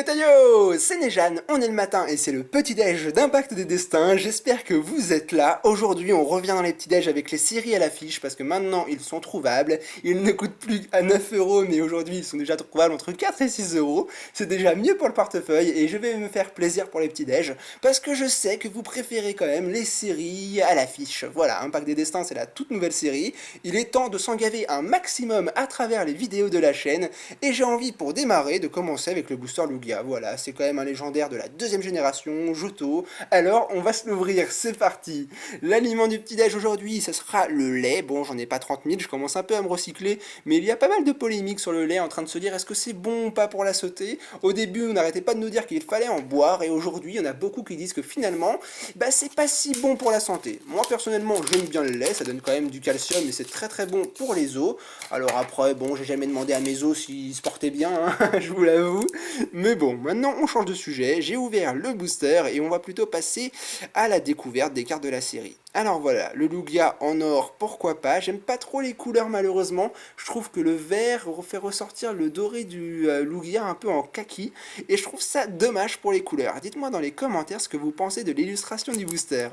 Tayo, c'est Nejan, on est le matin et c'est le petit-déj d'Impact des Destins, j'espère que vous êtes là. Aujourd'hui on revient dans les petits-déj avec les séries à l'affiche parce que maintenant ils sont trouvables, ils ne coûtent plus à 9 € mais aujourd'hui ils sont déjà trouvables entre 4 et 6 €. C'est déjà mieux pour le portefeuille et je vais me faire plaisir pour les petits-déj parce que je sais que vous préférez quand même les séries à l'affiche. Voilà, Impact des Destins c'est la toute nouvelle série, il est temps de s'engaver un maximum à travers les vidéos de la chaîne et j'ai envie pour démarrer de commencer avec le booster Lugia. Voilà, c'est quand même un légendaire de la deuxième génération, Johto. Alors, on va se l'ouvrir, c'est parti. L'aliment du petit-déj aujourd'hui, ce sera le lait. Bon, j'en ai pas 30 000, je commence un peu à me recycler, mais il y a pas mal de polémiques sur le lait en train de se dire est-ce que c'est bon ou pas pour la sauter. Au début, on n'arrêtait pas de nous dire qu'il fallait en boire, et aujourd'hui, il y en a beaucoup qui disent que finalement, bah c'est pas si bon pour la santé. Moi, personnellement, j'aime bien le lait, ça donne quand même du calcium et c'est très très bon pour les os. Alors après, bon, j'ai jamais demandé à mes os s'ils se portaient bien, hein, je vous l'avoue. Mais bon, maintenant on change de sujet, j'ai ouvert le booster et on va plutôt passer à la découverte des cartes de la série. Alors voilà, le Lugia en or, pourquoi pas, j'aime pas trop les couleurs malheureusement, je trouve que le vert fait ressortir le doré du Lugia un peu en kaki, et je trouve ça dommage pour les couleurs. Dites-moi dans les commentaires ce que vous pensez de l'illustration du booster.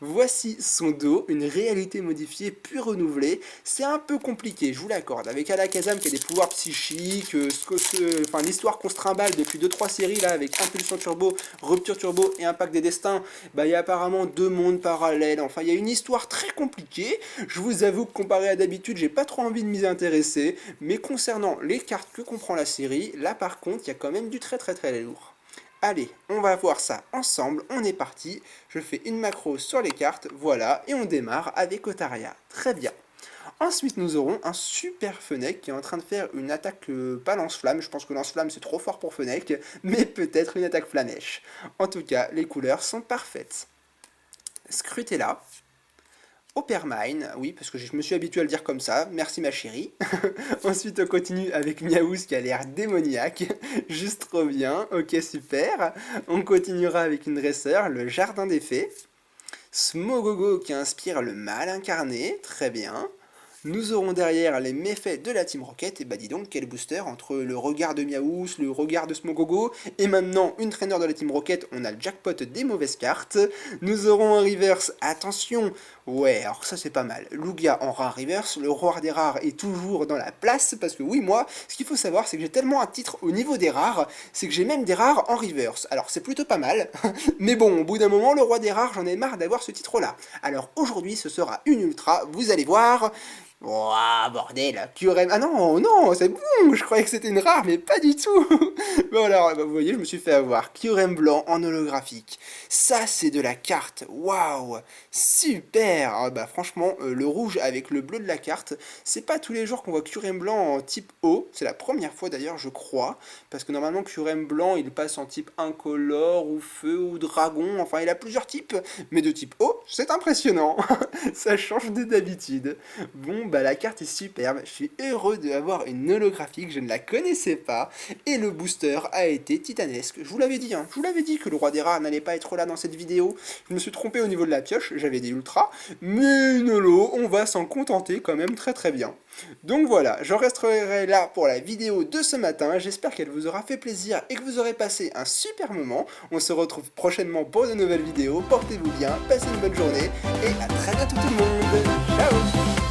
Voici son dos, une réalité modifiée puis renouvelée, c'est un peu compliqué, je vous l'accorde, avec Alakazam qui a des pouvoirs psychiques, enfin l'histoire qu'on se trimballe depuis 2-3 séries là, avec Impulsion Turbo, Rupture Turbo et Impact des Destins, bah il y a apparemment deux mondes parallèles, enfin il y a une histoire très compliquée, je vous avoue que comparé à d'habitude, j'ai pas trop envie de m'y intéresser, mais concernant les cartes que comprend la série, là par contre, il y a quand même du très très très lourd. Allez, on va voir ça ensemble, on est parti, je fais une macro sur les cartes, voilà, et on démarre avec Otaria. Très bien. Ensuite, nous aurons un super Fennec qui est en train de faire une attaque, pas lance-flamme, je pense que lance-flamme c'est trop fort pour Fennec, mais peut-être une attaque flamèche. En tout cas, les couleurs sont parfaites. Scrutella, Oppermine, oui, parce que je me suis habitué à le dire comme ça, merci ma chérie. Ensuite, on continue avec Miaouz qui a l'air démoniaque, juste trop bien, ok super. On continuera avec une dresseur, le Jardin des Fées. Smogogo qui inspire le mal incarné, très bien. Nous aurons derrière les méfaits de la Team Rocket, et bah dis donc quel booster entre le regard de Miaouz, le regard de Smogogo, et maintenant une traîneur de la Team Rocket, on a le jackpot des mauvaises cartes. Nous aurons un reverse, attention, ouais alors ça c'est pas mal, Lugia en rare reverse, le roi des rares est toujours dans la place, parce que oui moi, ce qu'il faut savoir c'est que j'ai tellement un titre au niveau des rares, c'est que j'ai même des rares en reverse, alors c'est plutôt pas mal, mais bon au bout d'un moment le roi des rares j'en ai marre d'avoir ce titre là. Alors aujourd'hui ce sera une ultra, vous allez voir. Ouah, bordel, Kyurem... Ah non, non, c'est bon, je croyais que c'était une rare, mais pas du tout. Bon alors, vous voyez, je me suis fait avoir. Kyurem blanc en holographique. Ça, c'est de la carte, waouh, super. Ah bah franchement, le rouge avec le bleu de la carte, c'est pas tous les jours qu'on voit Kyurem blanc en type O. C'est la première fois d'ailleurs, je crois, parce que normalement, Kyurem blanc, il passe en type incolore, ou feu, ou dragon, enfin, il a plusieurs types, mais de type O, c'est impressionnant. Ça change d'habitude. Bon, bah la carte est superbe, je suis heureux d'avoir une holographique, je ne la connaissais pas, et le booster a été titanesque. Je vous l'avais dit, hein, je vous l'avais dit que le roi des rares n'allait pas être là dans cette vidéo, je me suis trompé au niveau de la pioche, j'avais des ultras, mais une holo, on va s'en contenter quand même très très bien. Donc voilà, j'en resterai là pour la vidéo de ce matin, j'espère qu'elle vous aura fait plaisir et que vous aurez passé un super moment. On se retrouve prochainement pour de nouvelles vidéos, portez-vous bien, passez une bonne journée, et à très bientôt tout le monde. Ciao.